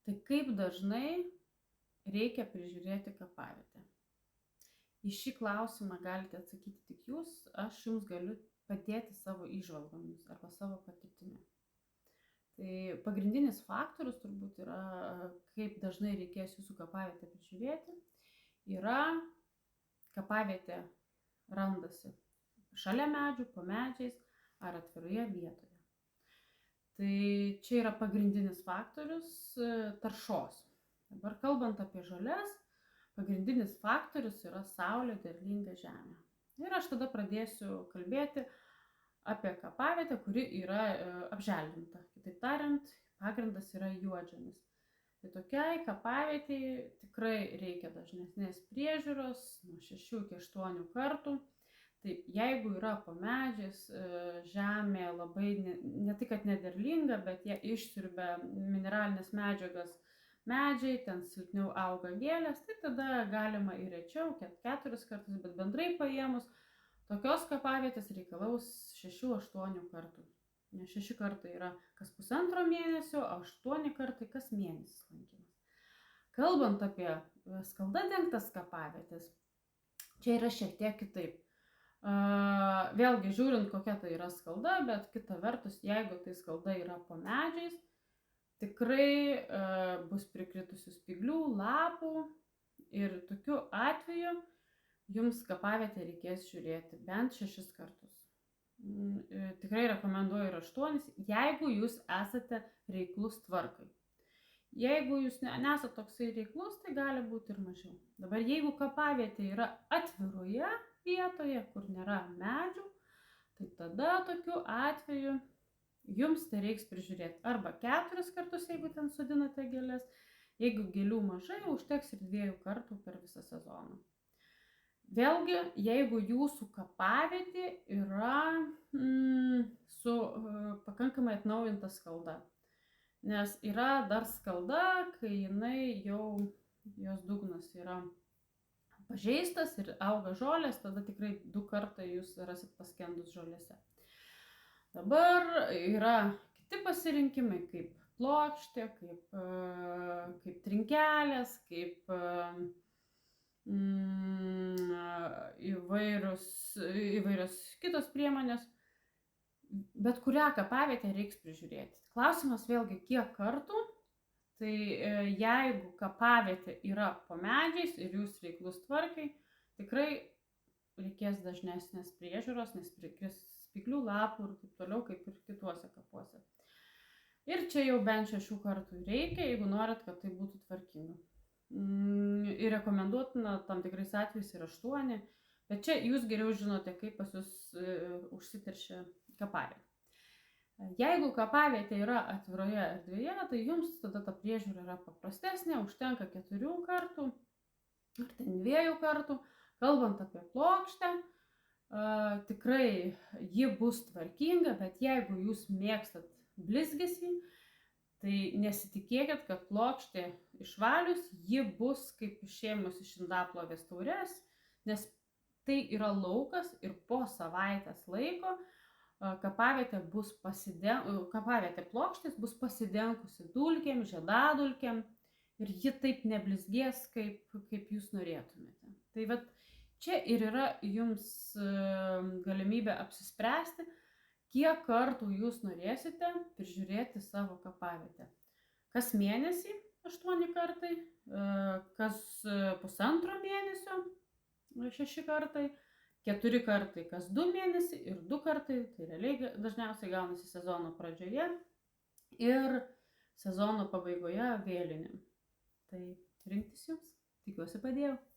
Tai kaip dažnai reikia prižiūrėti kapavietę? Į šį klausimą galite atsakyti tik jūs, aš jums galiu padėti savo įžvalgomis arba savo patirtimi. Tai pagrindinis faktorius turbūt yra, kaip dažnai reikės jūsų kapavietę prižiūrėti, yra kapavietė randasi šalia medžių, po medžiais ar atviroje vietoje. Tai čia yra pagrindinis faktorius taršos. Dabar kalbant apie žoles, pagrindinis faktorius yra saulė, derlinga žemė. Ir aš tada pradėsiu kalbėti apie kapavietę, kuri yra apželdinta. Kitaip tariant, pagrindas yra juodžemis. Tai tokiai kapavietei tikrai reikia dažnesnės priežiūros, nuo 6 iki 8 kartų. Taip, jeigu yra po medžiais, žemė labai ne tai, kad nederlinga, bet jie išsiurbia mineralinės medžiagas medžiai, ten silpniau auga gėlės, tai tada galima ir rečiau, 4 kartus, bet bendrai paėmus, tokios kapavietės reikalaus 6-8 kartų. Nes 6 kartai yra kas pusantro mėnesio, o 8 kartai kas mėnesis lankymas. Kalbant apie skalda dengtas kapavietės, čia yra šiek tiek kitaip. Vėlgi žiūrint, kokia tai yra skalda, bet kita vertus, jeigu tai skalda yra po medžiais, tikrai bus prikritusių spyglių, lapų ir tokiu atveju jums kapavietę reikės žiūrėti bent 6 kartus. Tikrai rekomenduoju ir 8, jeigu jūs esate reiklus tvarkai. Jeigu jūs nesate toksai reiklus, tai gali būti ir mažiau. Dabar jeigu kapavietė yra atviroje vietoje, kur nėra medžių, tai tada tokiu atveju jums tai reiks prižiūrėti arba 4 kartus, jeigu ten sodinate gėles. Jeigu gėlių mažai, užteks ir 2 kartų per visą sezoną. Vėlgi, jeigu jūsų kapavietė yra su pakankamai atnaujinta skalda. Nes yra dar skalda, kai jinai jau, jos dugnas yra pažeistas ir auga žolės, tada tikrai 2 kartai jūs rasit paskendus žolėse. Dabar yra kiti pasirinkimai, kaip plokštė, kaip trinkelės, kaip įvairios kitos priemonės. Bet kurią kapavietę reiks prižiūrėti. Klausimas vėlgi, kiek kartų. Tai jeigu kapavietė yra po medžiais ir jūs reiklus tvarkai, tikrai reikės dažnesnės priežiūros, nes prikris spyglių, lapų ir taip toliau, kaip ir kituose kapuose. Ir čia jau bent 6 kartų reikia, jeigu norit, kad tai būtų tvarkinga. Ir rekomenduotina tam tikrais atvejais ir 8, bet čia jūs geriau žinote, kaip pas jūs užsiteršia kapavietė. Jeigu kapavietė yra atviroje erdvėje, tai jums tada ta priežiūra yra paprastesnė, užtenka 4 kartų ar ten 2 kartų. Kalbant apie plokštę, tikrai ji bus tvarkinga, bet jeigu jūs mėgstat blizgesį, tai nesitikėkit, kad plokštė išvalius, ji bus kaip išėmus iš indaplovės taurės, nes tai yra laukas ir po savaitės laiko kapavietė plokštės bus pasidengusi dulkėm, žiedadulkėm ir ji taip neblizgės, kaip jūs norėtumėte. Tai vat čia ir yra jums galimybė apsispręsti, kiek kartų jūs norėsite prižiūrėti savo kapavietę. Kas mėnesį 8 kartai, kas pusantro mėnesio 6 kartai, 4 kartai kas 2 mėnesį ir 2 kartai, tai realiai dažniausiai gaunasi sezono pradžioje ir sezono pabaigoje vėlinėm. Tai rinktis jums, tikiuosi padėjau.